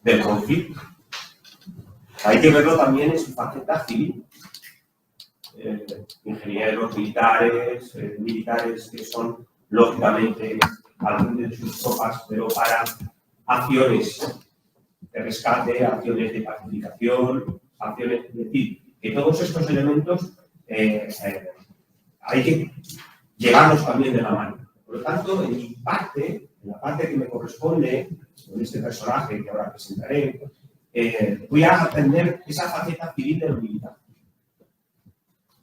del conflicto. Hay que verlo también en su faceta civil. Ingenieros militares, militares que son, lógicamente, algunos de sus tropas, pero para acciones de rescate, acciones de pacificación, acciones, es decir, que todos estos elementos hay que llevarlos también de la mano. Por lo tanto, en mi parte, en la parte que me corresponde, con este personaje que ahora presentaré, voy a atender esa faceta civil de lo militar,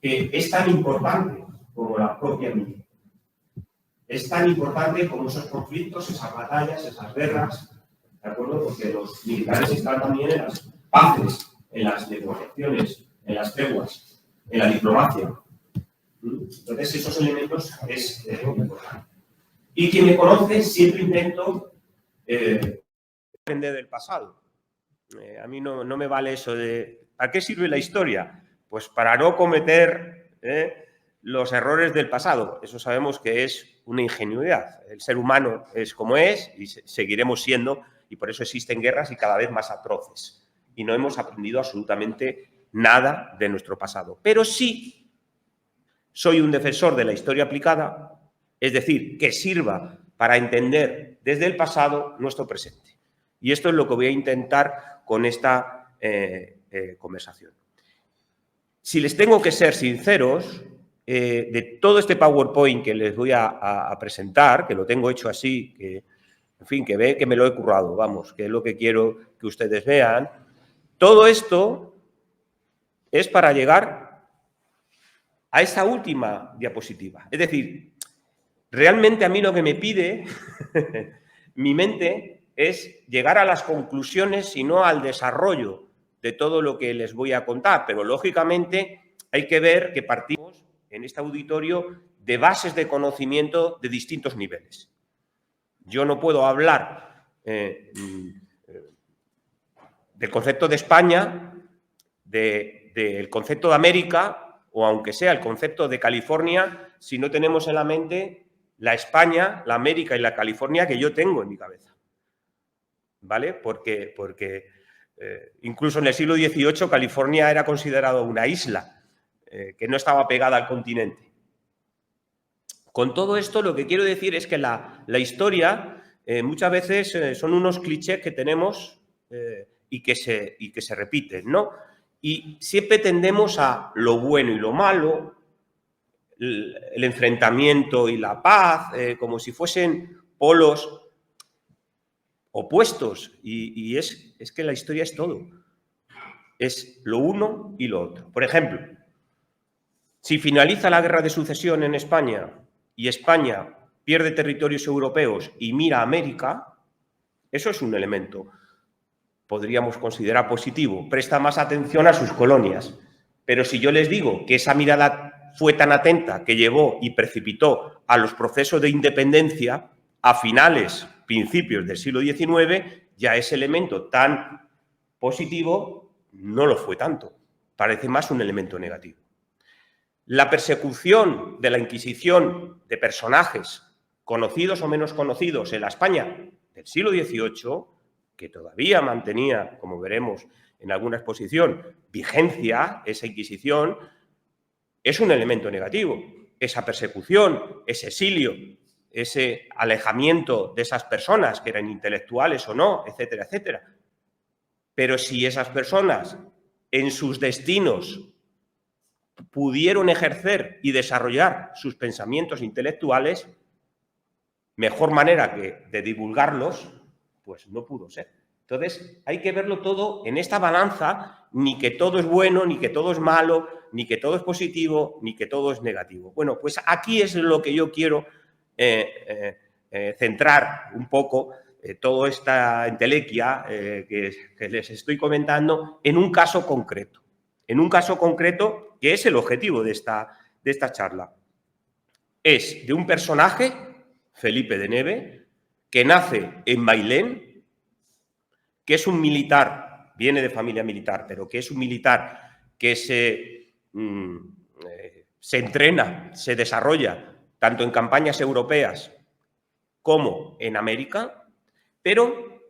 que es tan importante como la propia militar. Es tan importante como esos conflictos, esas batallas, esas guerras, ¿de acuerdo? Porque los militares están también en las paces, en las negociaciones, en las treguas, en la diplomacia. Entonces, esos elementos es importante. Y quien me conoce, siempre intento aprender del pasado. A mí no me vale eso de ¿a qué sirve la historia? Pues para no cometer los errores del pasado. Eso sabemos que es una ingenuidad. El ser humano es como es y seguiremos siendo, y por eso existen guerras y cada vez más atroces. Y no hemos aprendido absolutamente nada de nuestro pasado. Pero sí soy un defensor de la historia aplicada, es decir, que sirva para entender desde el pasado nuestro presente. Y esto es lo que voy a intentar con esta conversación. Si les tengo que ser sinceros, de todo este PowerPoint que les voy a presentar, que lo tengo hecho así, que, en fin, que ve que me lo he currado, vamos, que es lo que quiero que ustedes vean, todo esto es para llegar a esa última diapositiva. Es decir, realmente a mí lo que me pide mi mente es llegar a las conclusiones y no al desarrollo de todo lo que les voy a contar. Pero, lógicamente, hay que ver que partimos en este auditorio de bases de conocimiento de distintos niveles. Yo no puedo hablar del concepto de España, del concepto de América, o aunque sea el concepto de California, si no tenemos en la mente la España, la América y la California que yo tengo en mi cabeza. ¿Vale? Porque incluso en el siglo XVIII California era considerado una isla que no estaba pegada al continente. Con todo esto lo que quiero decir es que la historia muchas veces son unos clichés que tenemos y que se repiten, ¿no? Y siempre tendemos a lo bueno y lo malo, el enfrentamiento y la paz, como si fuesen polos opuestos, y es que la historia es todo. Es lo uno y lo otro. Por ejemplo, si finaliza la guerra de sucesión en España y España pierde territorios europeos y mira a América, eso es un elemento, podríamos considerar positivo, presta más atención a sus colonias. Pero si yo les digo que esa mirada fue tan atenta que llevó y precipitó a los procesos de independencia a finales, principios del siglo XIX, ya ese elemento tan positivo no lo fue tanto. Parece más un elemento negativo. La persecución de la Inquisición de personajes conocidos o menos conocidos en la España del siglo XVIII, que todavía mantenía, como veremos en alguna exposición, vigencia esa Inquisición, es un elemento negativo. Esa persecución, ese exilio, ese alejamiento de esas personas, que eran intelectuales o no, etcétera, etcétera. Pero si esas personas en sus destinos pudieron ejercer y desarrollar sus pensamientos intelectuales, mejor manera que de divulgarlos, pues no pudo ser. Entonces, hay que verlo todo en esta balanza, ni que todo es bueno, ni que todo es malo, ni que todo es positivo, ni que todo es negativo. Bueno, pues aquí es lo que yo quiero centrar un poco toda esta entelequia que les estoy comentando en un caso concreto. En un caso concreto que es el objetivo de esta charla. Es de un personaje, Felipe de Neve, que nace en Mailén, que es un militar, viene de familia militar, pero que es un militar que se entrena, se desarrolla tanto en campañas europeas como en América, pero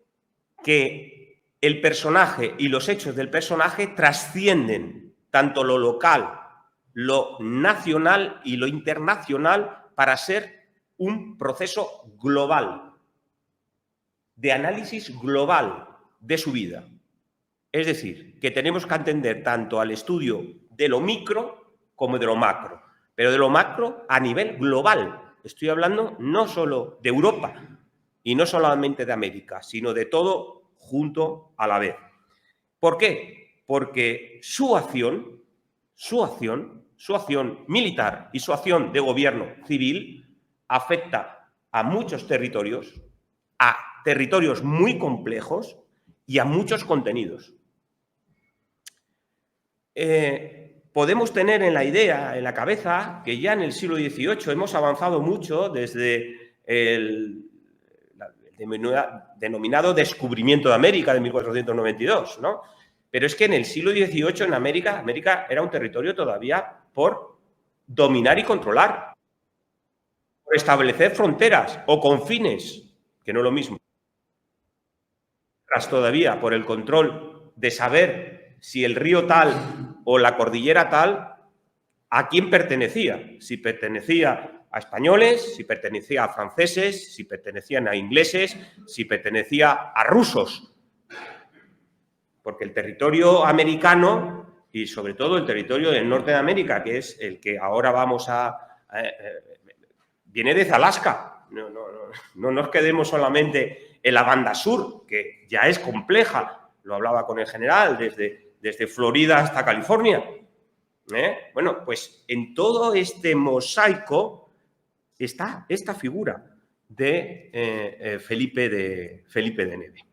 que el personaje y los hechos del personaje trascienden tanto lo local, lo nacional y lo internacional para ser un proceso global, de análisis global de su vida. Es decir, que tenemos que atender tanto al estudio de lo micro como de lo macro, pero de lo macro a nivel global. Estoy hablando no solo de Europa y no solamente de América, sino de todo junto a la vez. ¿Por qué? Porque su acción militar y su acción de gobierno civil afecta a muchos territorios, a territorios muy complejos y a muchos contenidos. Podemos tener en la idea, en la cabeza, que ya en el siglo XVIII hemos avanzado mucho desde el denominado descubrimiento de América de 1492, ¿no? Pero es que en el siglo XVIII en América era un territorio todavía por dominar y controlar, por establecer fronteras o confines, que no es lo mismo. Todavía por el control de saber si el río tal o la cordillera tal a quién pertenecía, si pertenecía a españoles, si pertenecía a franceses, si pertenecían a ingleses, si pertenecía a rusos. Porque el territorio americano y sobre todo el territorio del norte de América, que es el que ahora vamos viene desde Alaska. No nos quedemos solamente en la banda sur, que ya es compleja, lo hablaba con el general, desde Florida hasta California. Bueno, pues en todo este mosaico está esta figura de Felipe de Neve.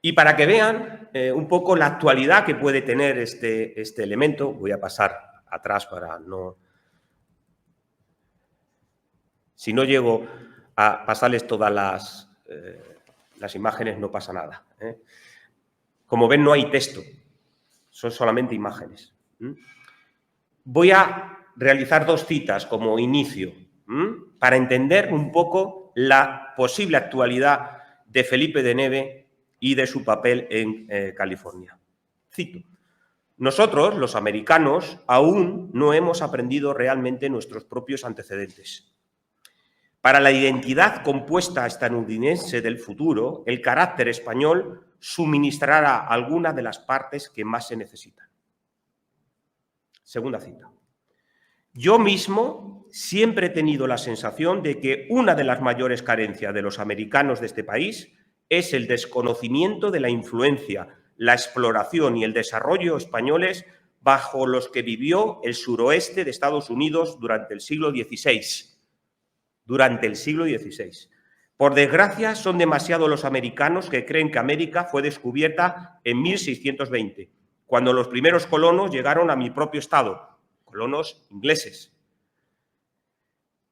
Y para que vean un poco la actualidad que puede tener este elemento, voy a pasar atrás para no... Si no llego a pasarles todas las imágenes, no pasa nada. Como ven, no hay texto, son solamente imágenes. Voy a realizar dos citas como inicio para entender un poco la posible actualidad de Felipe de Neve y de su papel en California. Cito: nosotros, los americanos, aún no hemos aprendido realmente nuestros propios antecedentes. Para la identidad compuesta estadounidense del futuro, el carácter español suministrará alguna de las partes que más se necesitan. Segunda cita. Yo mismo siempre he tenido la sensación de que una de las mayores carencias de los americanos de este país es el desconocimiento de la influencia, la exploración y el desarrollo españoles bajo los que vivió el suroeste de Estados Unidos durante el siglo XVI. Por desgracia, son demasiados los americanos que creen que América fue descubierta en 1620, cuando los primeros colonos llegaron a mi propio estado, colonos ingleses.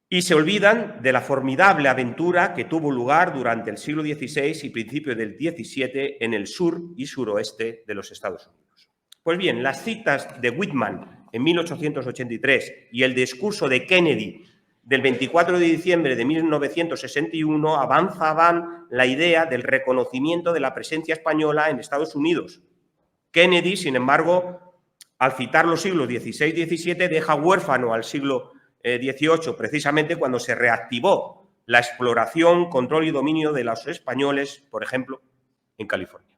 Y se olvidan de la formidable aventura que tuvo lugar durante el siglo XVI y principios del XVII en el sur y suroeste de los Estados Unidos. Pues bien, las citas de Whitman en 1883 y el discurso de Kennedy del 24 de diciembre de 1961 avanzaban la idea del reconocimiento de la presencia española en Estados Unidos. Kennedy, sin embargo, al citar los siglos XVI y XVII, deja huérfano al siglo XVIII, precisamente cuando se reactivó la exploración, control y dominio de los españoles, por ejemplo, en California.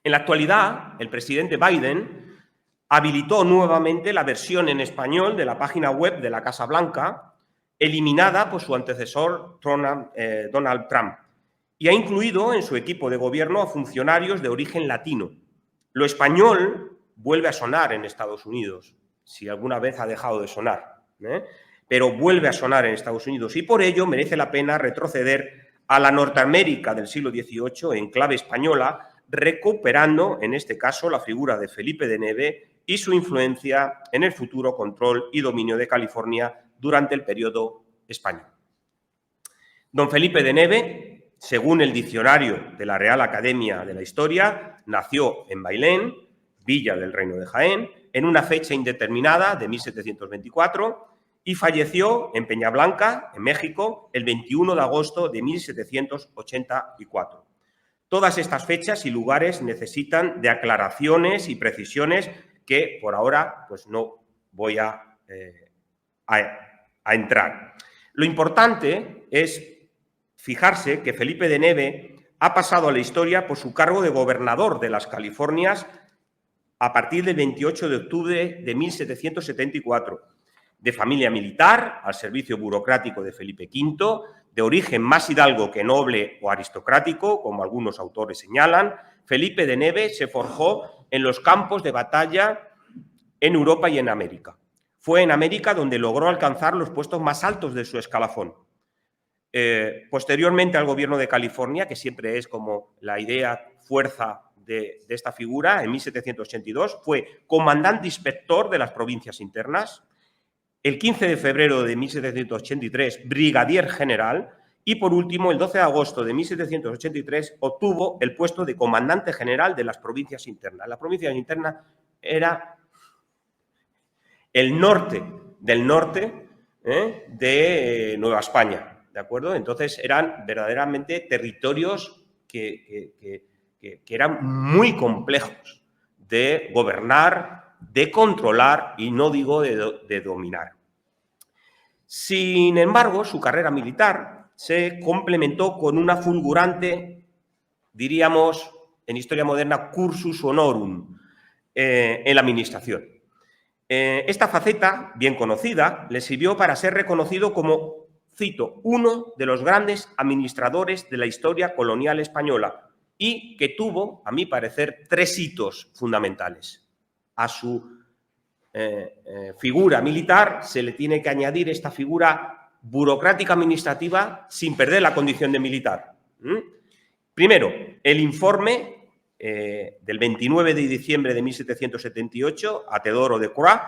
En la actualidad, el presidente Biden habilitó nuevamente la versión en español de la página web de la Casa Blanca, eliminada por su antecesor Donald Trump, y ha incluido en su equipo de gobierno a funcionarios de origen latino. Lo español vuelve a sonar en Estados Unidos, si alguna vez ha dejado de sonar, pero vuelve a sonar en Estados Unidos y por ello merece la pena retroceder a la Norteamérica del siglo XVIII en clave española, recuperando, en este caso, la figura de Felipe de Neve y su influencia en el futuro control y dominio de California durante el periodo español. Don Felipe de Neve, según el diccionario de la Real Academia de la Historia, nació en Bailén, villa del Reino de Jaén, en una fecha indeterminada de 1724 y falleció en Peñablanca, en México, el 21 de agosto de 1784. Todas estas fechas y lugares necesitan de aclaraciones y precisiones que por ahora pues no voy a entrar. Lo importante es fijarse que Felipe de Neve ha pasado a la historia por su cargo de gobernador de las Californias a partir del 28 de octubre de 1774, de familia militar, al servicio burocrático de Felipe V, de origen más hidalgo que noble o aristocrático, como algunos autores señalan. Felipe de Neve se forjó en los campos de batalla en Europa y en América. Fue en América donde logró alcanzar los puestos más altos de su escalafón. Posteriormente al gobierno de California, que siempre es como la idea fuerza de esta figura, en 1782 fue comandante inspector de las provincias internas. El 15 de febrero de 1783, brigadier general, y por último, el 12 de agosto de 1783, obtuvo el puesto de comandante general de las provincias internas. Las provincias internas era el norte del norte de Nueva España, ¿de acuerdo? Entonces eran verdaderamente territorios que eran muy complejos de gobernar, de controlar y no digo de dominar. Sin embargo, su carrera militar se complementó con una fulgurante, diríamos en historia moderna, cursus honorum en la administración. Esta faceta, bien conocida, le sirvió para ser reconocido como, cito, uno de los grandes administradores de la historia colonial española y que tuvo, a mi parecer, 3 hitos fundamentales. A su figura militar se le tiene que añadir esta figura burocrática administrativa sin perder la condición de militar. Primero, el informe del 29 de diciembre de 1778 a Teodoro de Croix,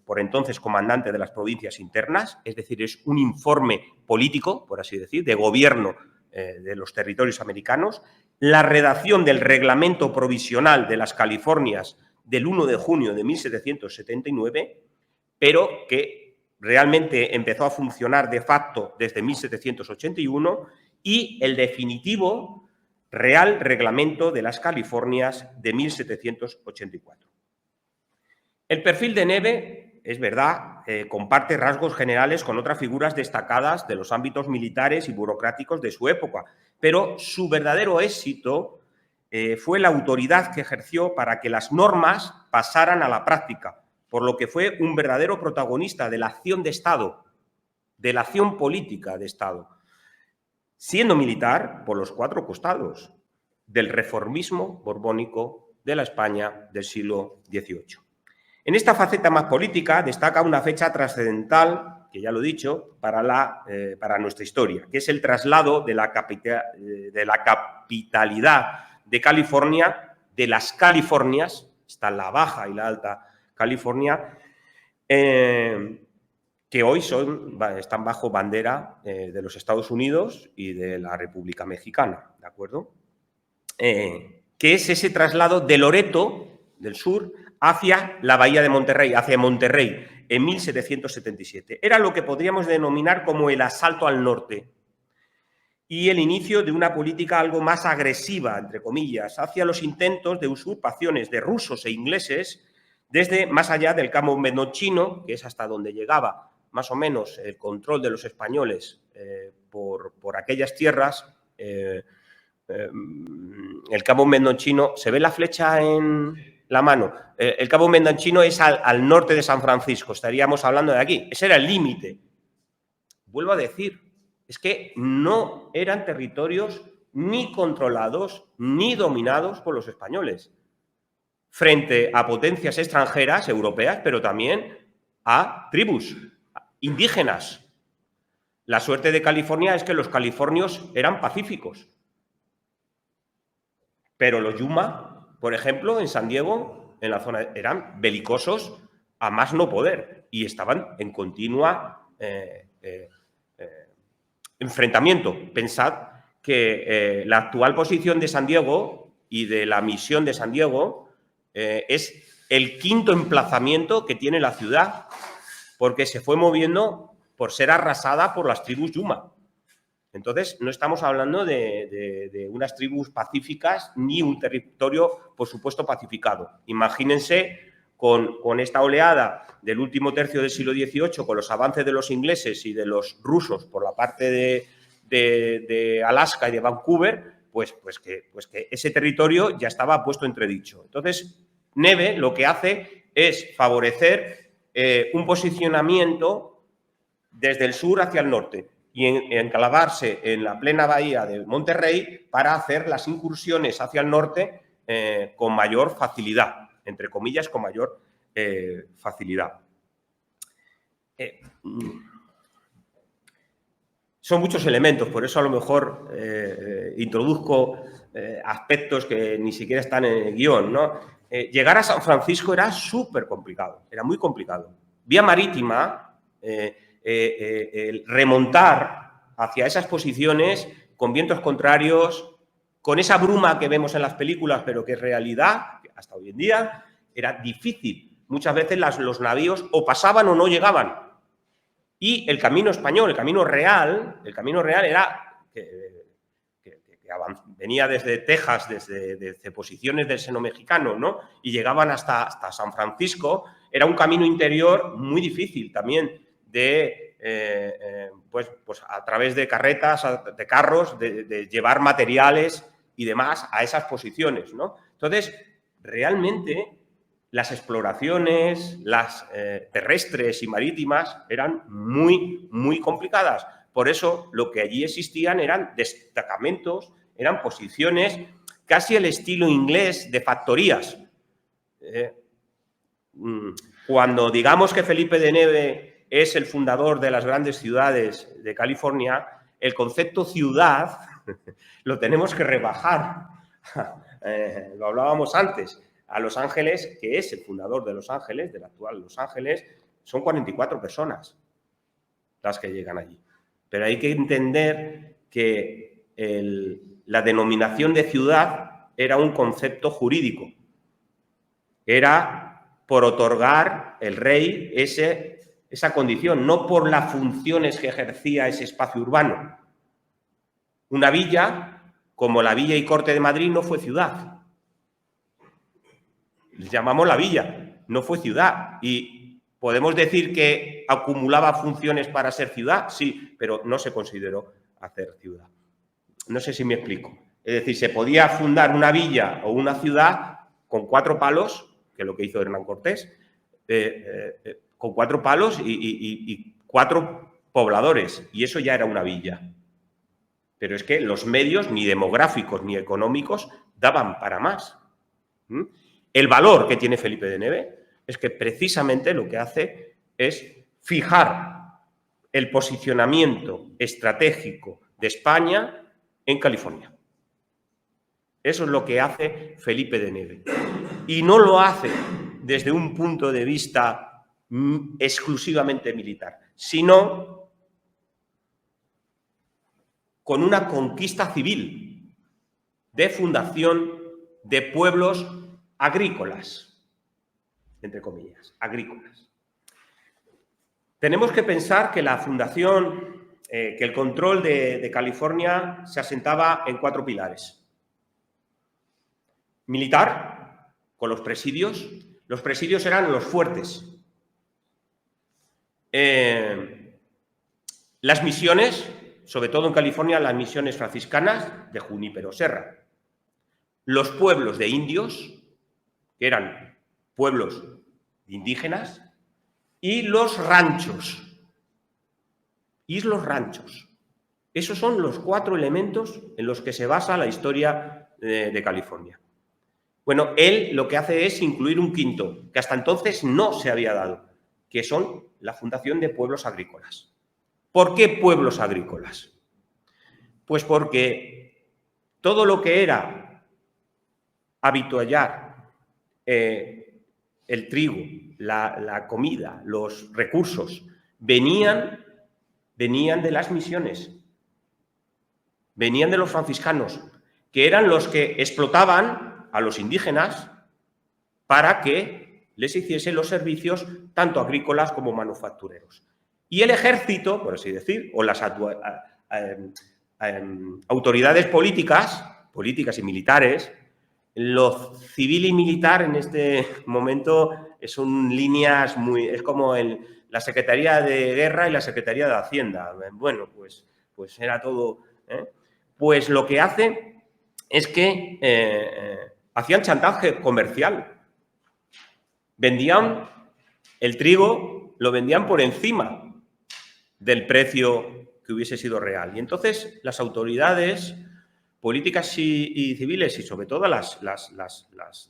por entonces comandante de las provincias internas, es decir, es un informe político, por así decir, de gobierno de los territorios americanos, la redacción del reglamento provisional de las Californias del 1 de junio de 1779, pero que realmente empezó a funcionar de facto desde 1781, y el definitivo Real Reglamento de las Californias de 1784. El perfil de Neve, es verdad, comparte rasgos generales con otras figuras destacadas de los ámbitos militares y burocráticos de su época, pero su verdadero éxito fue la autoridad que ejerció para que las normas pasaran a la práctica, por lo que fue un verdadero protagonista de la acción de Estado, de la acción política de Estado, siendo militar por los 4 costados del reformismo borbónico de la España del siglo XVIII. En esta faceta más política destaca una fecha trascendental, que ya lo he dicho, para nuestra historia, que es el traslado de la capitalidad de California, de las Californias, está la Baja y la Alta California, que hoy están bajo bandera de los Estados Unidos y de la República Mexicana, ¿de acuerdo? Que es ese traslado de Loreto, del sur, hacia la bahía de Monterrey, hacia Monterrey, en 1777. Era lo que podríamos denominar como el asalto al norte y el inicio de una política algo más agresiva, entre comillas, hacia los intentos de usurpaciones de rusos e ingleses desde más allá del Cabo Mendocino, que es hasta donde llegaba más o menos el control de los españoles por aquellas tierras. El Cabo Mendocino, ¿se ve la flecha en la mano? El Cabo Mendocino es al norte de San Francisco, estaríamos hablando de aquí. Ese era el límite. Vuelvo a decir, es que no eran territorios ni controlados ni dominados por los españoles, frente a potencias extranjeras, europeas, pero también a tribus indígenas. La suerte de California es que los californios eran pacíficos, pero los Yuma, por ejemplo, en San Diego, en la zona, eran belicosos a más no poder y estaban en continua enfrentamiento. Pensad que la actual posición de San Diego y de la misión de San Diego es el 5.º emplazamiento que tiene la ciudad, porque se fue moviendo por ser arrasada por las tribus Yuma. Entonces, no estamos hablando de unas tribus pacíficas ni un territorio, por supuesto, pacificado. Imagínense con esta oleada del último tercio del siglo XVIII, con los avances de los ingleses y de los rusos por la parte de Alaska y de Vancouver, pues que ese territorio ya estaba puesto entredicho. Entonces, Neve lo que hace es favorecer un posicionamiento desde el sur hacia el norte y enclavarse en la plena bahía de Monterrey para hacer las incursiones hacia el norte con mayor facilidad, entre comillas, con mayor facilidad. Son muchos elementos, por eso a lo mejor introduzco aspectos que ni siquiera están en el guión, ¿no? Llegar a San Francisco era súper complicado, era muy complicado. Vía marítima, remontar hacia esas posiciones con vientos contrarios, con esa bruma que vemos en las películas, pero que es realidad, hasta hoy en día, era difícil. Muchas veces los navíos o pasaban o no llegaban. Y el camino español, el camino real era que venía desde Texas, desde posiciones del seno mexicano, ¿no? Y llegaban hasta San Francisco. Era un camino interior muy difícil también pues a través de carretas, de carros, de llevar materiales y demás a esas posiciones, ¿no? Entonces, realmente las exploraciones, las terrestres y marítimas eran muy, muy complicadas. Por eso, lo que allí existían eran destacamentos, eran posiciones casi al estilo inglés de factorías. Cuando digamos que Felipe de Neve es el fundador de las grandes ciudades de California, el concepto ciudad lo tenemos que rebajar. Lo hablábamos antes. A Los Ángeles, que es el fundador de Los Ángeles, del actual Los Ángeles, son 44 personas las que llegan allí. Pero hay que entender que la denominación de ciudad era un concepto jurídico. Era por otorgar el rey esa condición, no por las funciones que ejercía ese espacio urbano. Una villa, como la Villa y Corte de Madrid, no fue ciudad. Les llamamos la villa, no fue ciudad. Y podemos decir que acumulaba funciones para ser ciudad, sí, pero no se consideró hacer ciudad. No sé si me explico. Es decir, se podía fundar una villa o una ciudad con 4 palos, que es lo que hizo Hernán Cortés, con 4 palos y 4 pobladores, y eso ya era una villa. Pero es que los medios, ni demográficos ni económicos, daban para más. El valor que tiene Felipe de Neve es que precisamente lo que hace es fijar el posicionamiento estratégico de España en California. Eso es lo que hace Felipe de Neve. Y no lo hace desde un punto de vista exclusivamente militar, sino con una conquista civil de fundación de pueblos agrícolas, entre comillas, agrícolas. Tenemos que pensar que la fundación, que el control de California se asentaba en 4 pilares. Militar, con los presidios. Los presidios eran los fuertes. Las misiones, sobre todo en California, las misiones franciscanas de Junípero Serra. Los pueblos de indios, que eran pueblos indígenas, y los ranchos. Esos son los 4 elementos en los que se basa la historia de California. Bueno, él lo que hace es incluir un quinto, que hasta entonces no se había dado, que son la fundación de pueblos agrícolas. ¿Por qué pueblos agrícolas? Pues porque todo lo que era avituallar el trigo, la comida, los recursos, venían de las misiones, venían de los franciscanos, que eran los que explotaban a los indígenas para que les hiciesen los servicios tanto agrícolas como manufactureros. Y el ejército, por así decir, o autoridades políticas y militares. Lo civil y militar en este momento son líneas muy... Es como la Secretaría de Guerra y la Secretaría de Hacienda. Bueno, pues era todo... Pues lo que hace es que hacían chantaje comercial. Vendían el trigo, lo vendían por encima del precio que hubiese sido real. Y entonces las autoridades políticas y civiles, y sobre todo las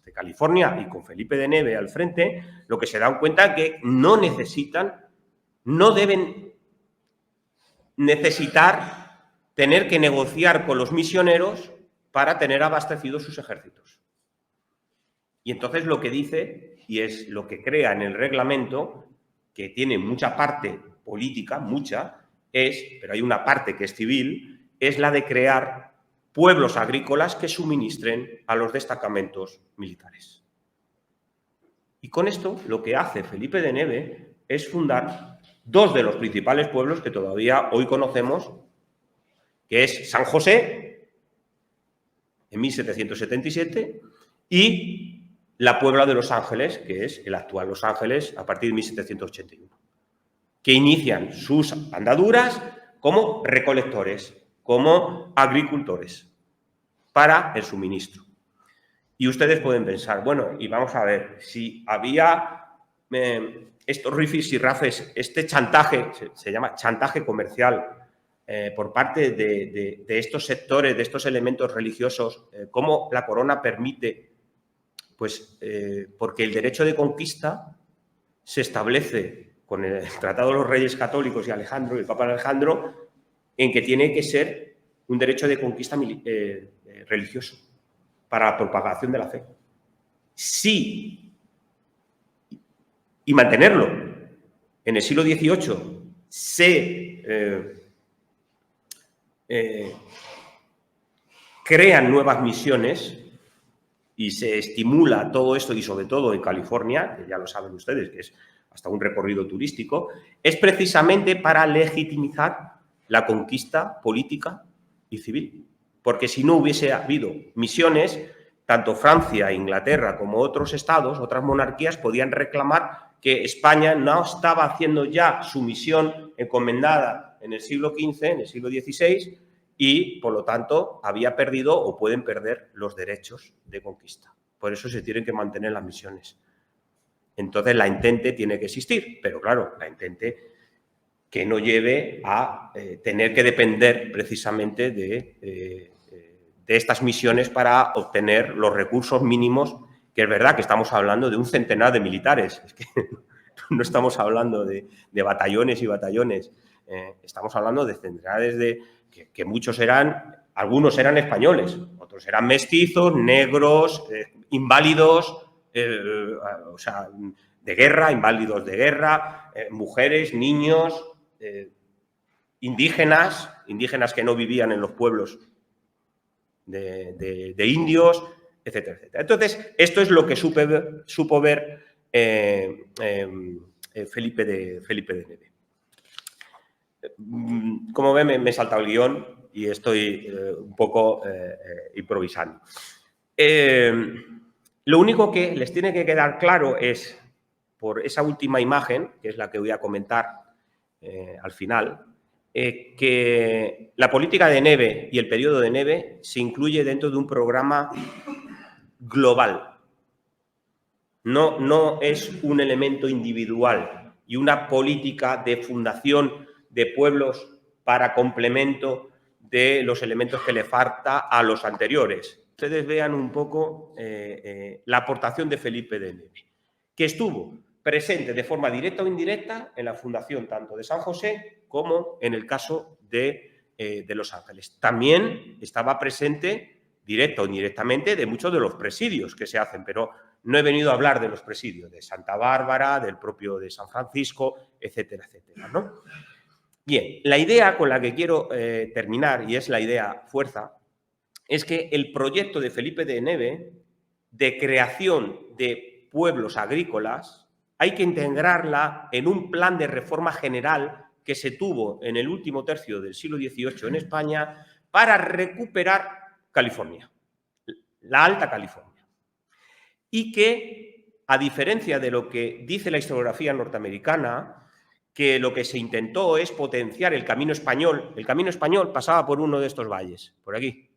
de California y con Felipe de Neve al frente, lo que se dan cuenta es que no deben necesitar tener que negociar con los misioneros para tener abastecidos sus ejércitos. Y entonces lo que dice, y es lo que crea en el reglamento, que tiene mucha parte política, pero hay una parte que es civil, es la de crear pueblos agrícolas que suministren a los destacamentos militares. Y con esto lo que hace Felipe de Neve es fundar dos de los principales pueblos que todavía hoy conocemos, que es San José, en 1777, y la Puebla de Los Ángeles, que es el actual Los Ángeles, a partir de 1781, que inician sus andaduras como recolectores, como agricultores, para el suministro. Y ustedes pueden pensar, bueno, y vamos a ver, si había estos rifis y rafes, este chantaje, se llama chantaje comercial, por parte de estos sectores, de estos elementos religiosos, cómo la corona permite, pues porque el derecho de conquista se establece con el Tratado de los Reyes Católicos y Alejandro, el Papa Alejandro, en que tiene que ser un derecho de conquista religioso para la propagación de la fe. Sí, y mantenerlo. En el siglo XVIII se crean nuevas misiones y se estimula todo esto, y sobre todo en California, que ya lo saben ustedes, que es hasta un recorrido turístico, es precisamente para legitimizar la conquista política y civil. Porque si no hubiese habido misiones, tanto Francia, Inglaterra como otros estados, otras monarquías, podían reclamar que España no estaba haciendo ya su misión encomendada en el siglo XV, en el siglo XVI, y, por lo tanto, había perdido o pueden perder los derechos de conquista. Por eso se tienen que mantener las misiones. Entonces, la entente tiene que existir, pero, claro, la entente que no lleve a tener que depender precisamente de estas misiones para obtener los recursos mínimos, que es verdad que estamos hablando de un centenar de militares, es que no estamos hablando de batallones y batallones, estamos hablando de centenares de... que muchos algunos eran españoles, otros eran mestizos, negros, inválidos, o sea, de guerra, inválidos de guerra, mujeres, niños, indígenas que no vivían en los pueblos de indios, etcétera, etcétera. Entonces, esto es lo que supo ver Felipe de Neve. Como ven, me he saltado el guión y estoy un poco improvisando. Lo único que les tiene que quedar claro es, por esa última imagen, que es la que voy a comentar al final, que la política de Neve y el periodo de Neve se incluye dentro de un programa global. No es un elemento individual y una política de fundación de pueblos para complemento de los elementos que le falta a los anteriores. Ustedes vean un poco la aportación de Felipe de Neve, que estuvo presente de forma directa o indirecta en la fundación tanto de San José como en el caso de Los Ángeles. También estaba presente directa o indirectamente de muchos de los presidios que se hacen, pero no he venido a hablar de los presidios de Santa Bárbara, del propio de San Francisco, etcétera, etcétera, ¿no? Bien, la idea con la que quiero terminar, y es la idea fuerza, es que el proyecto de Felipe de Neve de creación de pueblos agrícolas hay que integrarla en un plan de reforma general que se tuvo en el último tercio del siglo XVIII en España para recuperar California, la Alta California. Y que, a diferencia de lo que dice la historiografía norteamericana, que lo que se intentó es potenciar el camino español. El camino español pasaba por uno de estos valles, por aquí.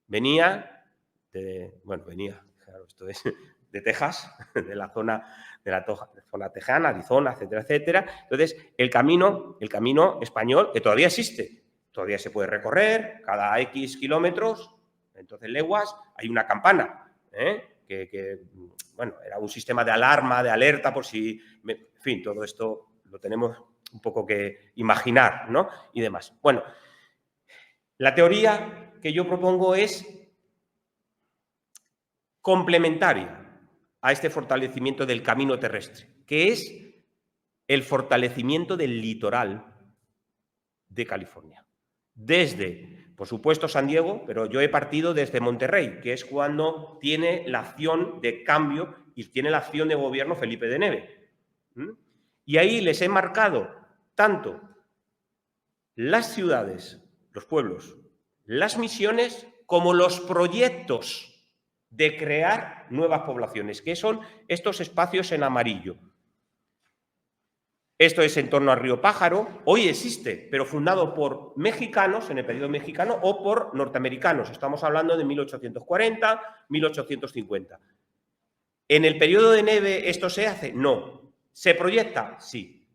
Venía claro, esto es de Texas, de la zona tejana, Arizona, etcétera, etcétera. Entonces, el camino español, que todavía existe, todavía se puede recorrer, cada X kilómetros, entonces leguas, hay una campana, bueno, era un sistema de alarma, de alerta, por si, en fin, todo esto lo tenemos un poco que imaginar, ¿no? Y demás. Bueno, la teoría que yo propongo es complementaria a este fortalecimiento del camino terrestre, que es el fortalecimiento del litoral de California. Desde, por supuesto, San Diego, pero yo he partido desde Monterrey, que es cuando tiene la acción de cambio y tiene la acción de gobierno Felipe de Neve. Y ahí les he marcado tanto las ciudades, los pueblos, las misiones, como los proyectos de crear nuevas poblaciones, que son estos espacios en amarillo. Esto es en torno al Río Pájaro, hoy existe, pero fundado por mexicanos, en el periodo mexicano, o por norteamericanos. Estamos hablando de 1840, 1850. ¿En el periodo de Neve esto se hace? No. ¿Se proyecta? Sí.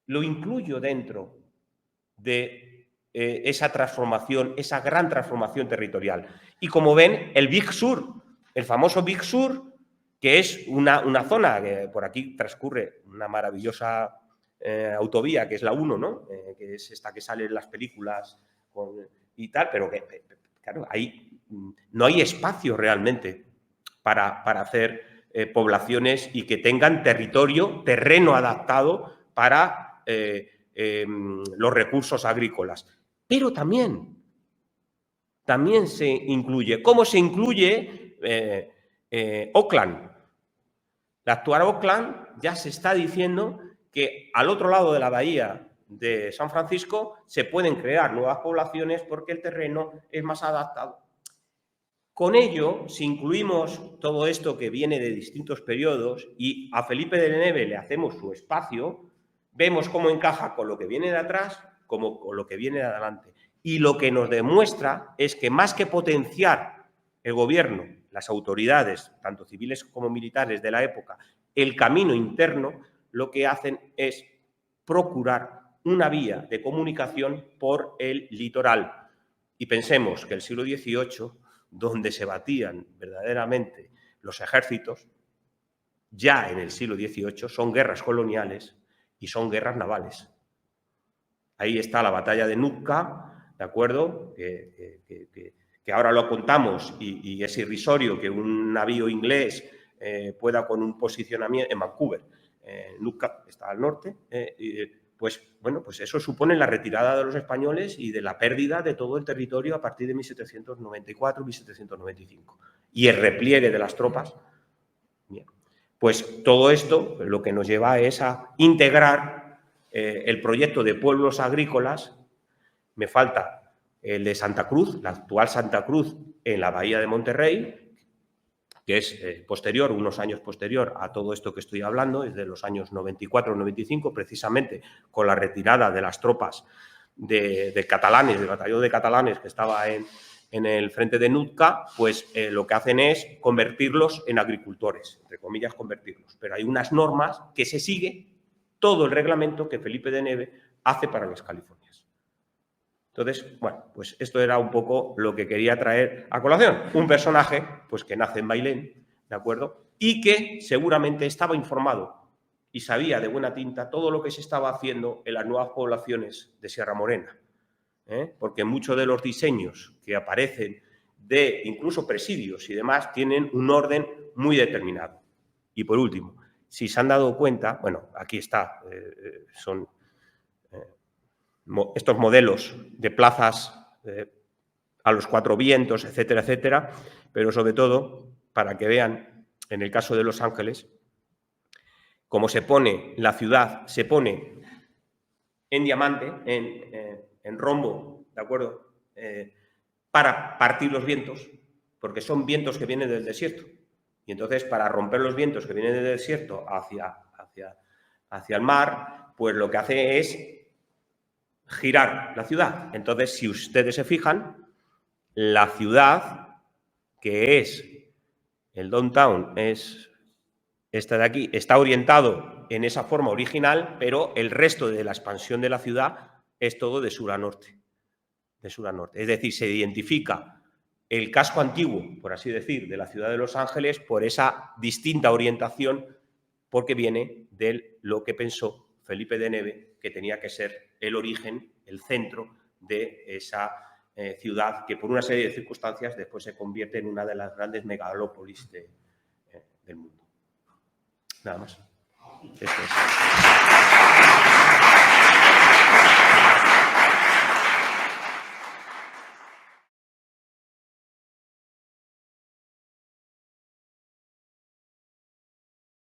Lo incluyo dentro de esa transformación, esa gran transformación territorial. Y como ven, el Big Sur, el famoso Big Sur, que es una zona que por aquí transcurre una maravillosa autovía, que es la 1, ¿no? Que es esta que sale en las películas y tal, pero que, claro, ahí no hay espacio realmente para hacer poblaciones y que tengan terreno adaptado para los recursos agrícolas. Pero también se incluye. ¿Cómo se incluye Oakland? La actual Oakland ya se está diciendo que al otro lado de la bahía de San Francisco se pueden crear nuevas poblaciones porque el terreno es más adaptado. Con ello, si incluimos todo esto que viene de distintos periodos y a Felipe de Neve le hacemos su espacio, vemos cómo encaja con lo que viene de atrás como con lo que viene de adelante. Y lo que nos demuestra es que más que potenciar el gobierno, las autoridades, tanto civiles como militares de la época, el camino interno, lo que hacen es procurar una vía de comunicación por el litoral. Y pensemos que el siglo XVIII, donde se batían verdaderamente los ejércitos, ya en el siglo XVIII son guerras coloniales y son guerras navales. Ahí está la batalla de Nootka, ¿de acuerdo? Que ahora lo contamos y es irrisorio que un navío inglés pueda con un posicionamiento en Vancouver, Nootka está al norte, pues bueno, pues eso supone la retirada de los españoles y de la pérdida de todo el territorio a partir de 1794-1795 y el repliegue de las tropas. Bien. Pues todo esto lo que nos lleva es a integrar el proyecto de pueblos agrícolas. Me falta el de Santa Cruz, la actual Santa Cruz en la bahía de Monterrey, que es posterior, unos años posterior a todo esto que estoy hablando, es de los años 94-95, precisamente con la retirada de las tropas de catalanes, del batallón de catalanes que estaba en el frente de Nootka, pues lo que hacen es convertirlos en agricultores, entre comillas convertirlos. Pero hay unas normas que se sigue todo el reglamento que Felipe de Neve hace para las Californias. Entonces, bueno, pues esto era un poco lo que quería traer a colación. Un personaje, pues que nace en Bailén, ¿de acuerdo? Y que seguramente estaba informado y sabía de buena tinta todo lo que se estaba haciendo en las nuevas poblaciones de Sierra Morena. Porque muchos de los diseños que aparecen de incluso presidios y demás tienen un orden muy determinado. Y por último, si se han dado cuenta, bueno, aquí está, son estos modelos de plazas a los cuatro vientos, etcétera, etcétera, pero sobre todo para que vean, en el caso de Los Ángeles, cómo se pone la ciudad, se pone en diamante, en rombo, ¿de acuerdo? para partir los vientos, porque son vientos que vienen del desierto. Y entonces, para romper los vientos que vienen del desierto hacia el mar, pues lo que hace es girar la ciudad. Entonces, si ustedes se fijan, la ciudad, que es el downtown, es esta de aquí, está orientado en esa forma original, pero el resto de la expansión de la ciudad es todo de sur a norte. De sur a norte. Es decir, se identifica el casco antiguo, por así decir, de la ciudad de Los Ángeles por esa distinta orientación, porque viene de lo que pensó Felipe de Neve, que tenía que ser el origen, el centro de esa ciudad que por una serie de circunstancias después se convierte en una de las grandes megalópolis del mundo. Nada más. Esto es.